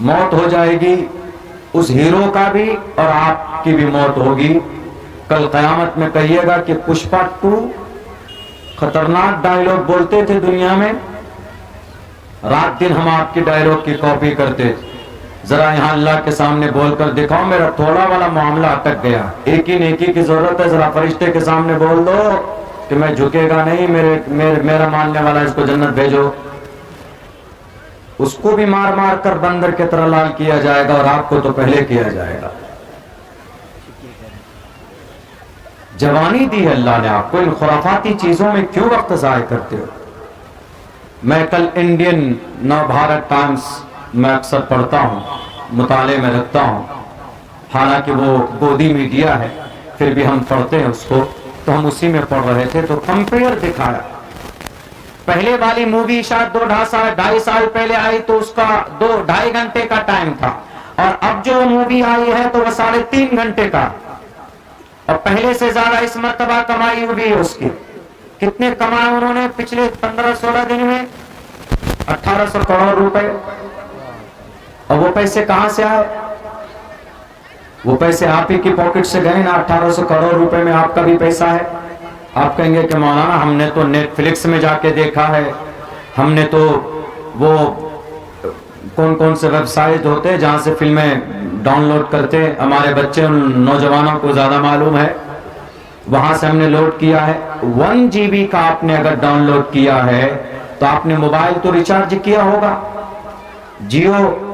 मौत हो जाएगी, उस हीरो का भी और आपकी भी मौत होगी। कल कयामत में कहिएगा कि पुष्पा 2 खतरनाक डायलॉग बोलते थे दुनिया में, रात दिन हम आपकी डायलॉग की कॉपी करते थे। जरा यहां अल्लाह के सामने बोलकर दिखाओ मेरा थोड़ा वाला मामला अटक गया, एक ही नेकी की जरूरत है, जरा फरिश्ते के सामने बोल दो कि मैं झुकेगा नहीं, मेरा मानने वाला इसको जन्नत भेजो। उसको भी मार मार कर बंदर के तरह लाल किया जाएगा और आपको तो पहले किया जाएगा। जवानी दी है अल्लाह ने आपको, इन खुराफाती चीजों में क्यों वक्त जाया करते हो। मैं कल इंडियन नवभारत टाइम्स मैं अक्सर पढ़ता हूं, मुताले में रखता हूं, हालांकि वो गोदी मीडिया है फिर भी हम पढ़ते हैं उसको, तो हम उसी में पढ़ रहे थे तो कंपेयर दिखाया। पहले वाली मूवी शायद 2-2.5 साल पहले आई तो उसका 2-2.5 घंटे का टाइम था, और अब जो मूवी आई है तो वह 3.5 घंटे का, और पहले से ज्यादा इस मर्तबा कमाई हुई है उसकी। कितने कमाए उन्होंने पिछले 15-16 दिन में? 1800 करोड़ रुपए। और वो पैसे कहां से आए? वो पैसे आप ही की पॉकेट से गए ना। 1800 करोड़ रुपए में आपका भी पैसा है। आप कहेंगे कि मौलाना हमने तो नेटफ्लिक्स में जाके देखा है, हमने तो वो कौन कौन से वेबसाइट होते हैं जहां से फिल्में डाउनलोड करते हैं, हमारे बच्चे उन नौजवानों को ज्यादा मालूम है, वहां से हमने लोड किया है। 1 GB का आपने अगर डाउनलोड किया है तो आपने मोबाइल तो रिचार्ज किया होगा। जियो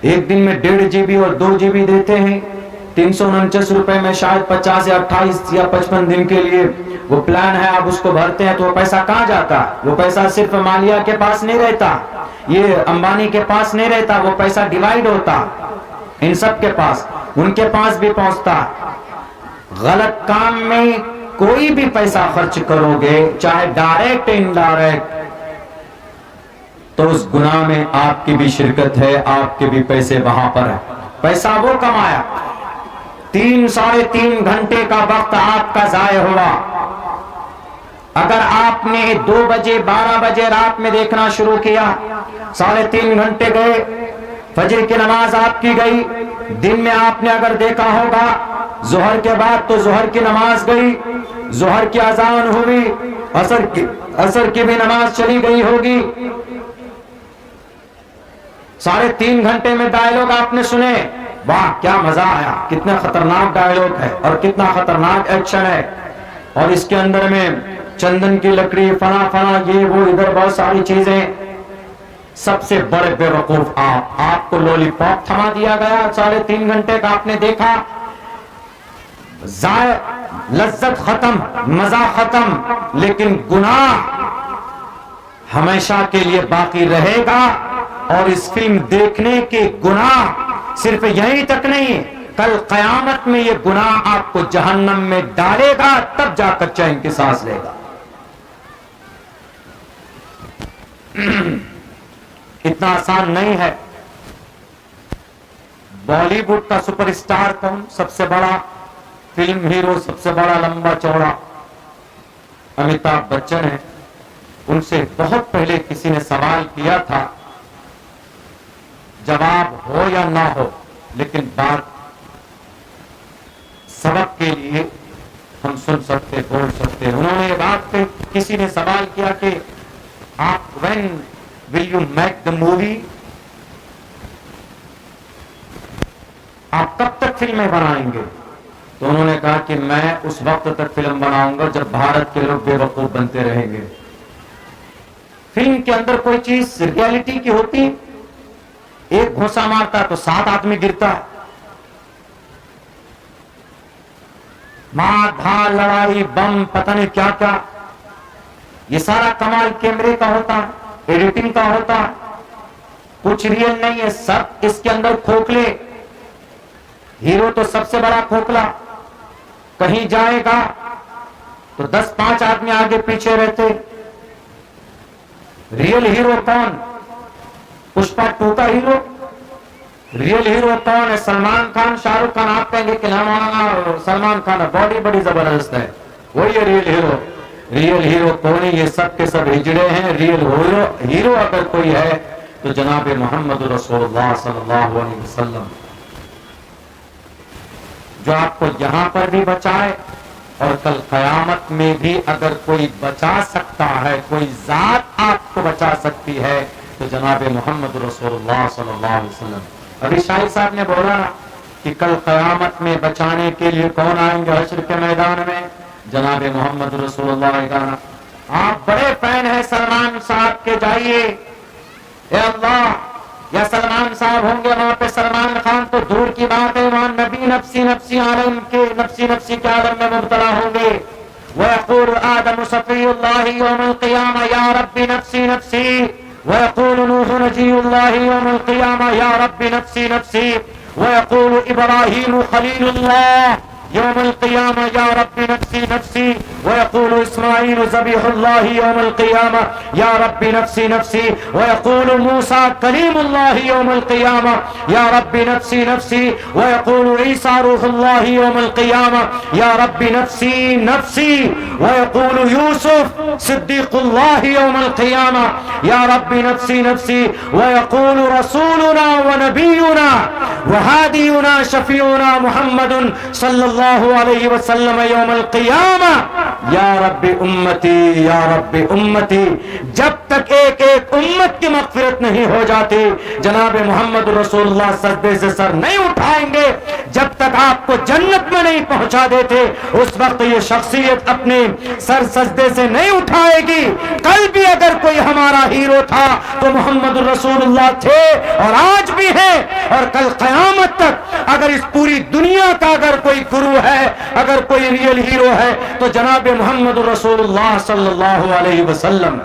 एक दिन में 1.5 GB और 2 GB देते हैं, 349 रुपए में शायद 50 या 28 या 55 दिन के लिए वो प्लान है, आप उसको भरते हैं तो वो पैसा कहां जाता? वो पैसा सिर्फ मालिया के पास नहीं रहता, ये अंबानी के पास नहीं रहता, वो पैसा डिवाइड होता इन सब के पास, उनके पास भी पहुंचता। गलत काम में कोई भी पैसा खर्च करोगे, चाहे डायरेक्ट इनडायरेक्ट, तो उस गुनाह में आपकी भी शिरकत है, आपके भी पैसे वहां पर है। पैसा वो कमाया, 3-3.5 घंटे का वक्त आपका जाया हुआ। अगर आपने 2 बजे 12 बजे रात में देखना शुरू किया, 3.5 घंटे गए, फजर की नमाज आपकी गई। दिन में आपने अगर देखा होगा जोहर के बाद तो जोहर की नमाज गई, जोहर की अजान हुई, असर की भी नमाज चली गई होगी। 3.5 घंटे में डायलॉग आपने सुने, वाह क्या मजा आया, कितना खतरनाक डायलॉग है और कितना खतरनाक एक्शन है, और इसके अंदर में चंदन की लकड़ी, फना फना, ये वो, इधर बहुत सारी चीजें। सबसे बड़े बेवकूफ आपको लॉलीपॉप थमा दिया गया, 3.5 घंटे का आपने देखा, जाय लज्जत खत्म, मजा खत्म, लेकिन गुनाह हमेशा के लिए बाकी रहेगा। और इस फिल्म देखने के गुनाह सिर्फ यहीं तक नहीं, कल कयामत में ये गुनाह आपको जहन्नम में डालेगा, तब जाकर चैन की सांस लेगा। इतना आसान नहीं है। बॉलीवुड का सुपरस्टार कौन? सबसे बड़ा फिल्म हीरो, सबसे बड़ा लंबा चौड़ा अमिताभ बच्चन है। उनसे बहुत पहले किसी ने सवाल किया था, जवाब हो या ना हो, लेकिन बात सबक के लिए हम सुन सकते, बोल सकते। उन्होंने ये बात पे किसी ने सवाल किया कि आप when will you make the movie, आप कब तक फिल्में बनाएंगे? तो उन्होंने कहा कि मैं उस वक्त तक फिल्म बनाऊंगा जब भारत के लोग बेवकूफ बनते रहेंगे। फिल्म के अंदर कोई चीज रियलिटी की होती, एक घोंसा मारता तो 7 आदमी गिरता है, मार धार लड़ाई बम पता नहीं क्या क्या, ये सारा कमाल कैमरे का होता है, एडिटिंग का होता है, कुछ रियल नहीं है, सब इसके अंदर खोखले। हीरो तो सबसे बड़ा खोखला, कहीं जाएगा तो 10-5 आदमी आगे पीछे रहते। रियल हीरो कौन? पुष्पा 2 का हीरो? रियल हीरो कौन है? सलमान खान, शाहरुख खान? आप कहेंगे कि सलमान खान बॉडी बड़ी जबरदस्त है, वही है रियल हीरो। रियल हीरो कौन है? ये सब के सब हिजड़े हैं। रियल हीरो अगर कोई है तो जनाब मोहम्मद रसूलुल्लाह सल्लल्लाहु अलैहि वसल्लम जो आपको यहां पर भी बचाए और कल कयामत में भी अगर कोई बचा सकता है, कोई जात आपको बचा सकती है, तो जनाब मोहम्मद रसूलुल्लाह सल्लल्लाहु अलैहि वसल्लम। अभी शाही साहब ने बोला कि कल कयामत में बचाने के लिए कौन आएंगे हश्र के मैदान में? जनाब मोहम्मद रसूलुल्लाह का। आप बड़े फैन हैं सलमान साहब के, जाइए ए अल्लाह, या सलमान साहब होंगे वहां पे सलमान खान तो दूर की बात है, वहां नबी नफसी नफसी आलम के नफसी नफसी के आलम में मुब्तला होंगे। वयक़ूल आदम सफ़ीउल्लाह यौमल क़ियामा या रब्बी नफसी नफसी, वयक़ूल नूह नजीउल्लाह यौमल क़ियामा या रब्बी नफसी नफसी, वयक़ूल इब्राहीम खलीलुल्लाह यौमल क़ियामा या रब्बी नफसी नफसी, वयक़ूल इस्माईल ज़बीहुल्लाह यौमल क़ियामा या रब्बी नफसी नफसी, वयक़ूल मूसा कलीमुल्लाह यौमल क़ियामा या रब्बी नफसी नफसी, वयक़ूल ईसा रूहुल्लाह यौमल क़ियामा या रब्बी नफसी नफसी, वयक़ूल यूसुफ सिद्दीक़ुल्लाह यौमल क़ियामा या रब्बी नफसी नफसी, वयक़ूल रसूलुना व नबियुना व हादियुना शफीउना मुहम्मदुन सल्लल्लाहु अलैहि वसल्लम यौमल क़ियामा या रब्बी उम्मती या रब्बी उम्मती। जब तक एक एक उम्मत की मग़फ़िरत नहीं हो जाती, जनाब मोहम्मद रसूलुल्लाह सजदे से सर नहीं उठाएंगे, जब तक आपको जन्नत में नहीं पहुंचा देते, उस वक्त ये शख्सियत अपने सर सजदे से नहीं उठाएगी। कल भी अगर कोई हमारा हीरो था तो मोहम्मद रसूलुल्लाह थे और आज भी है, और कल क़यामत तक अगर इस पूरी दुनिया का अगर कोई गुरु है, अगर कोई रियल हीरो है, तो जनाब मोहम्मद रसूलुल्लाह सल्लल्लाहु अलैहि वसल्लम।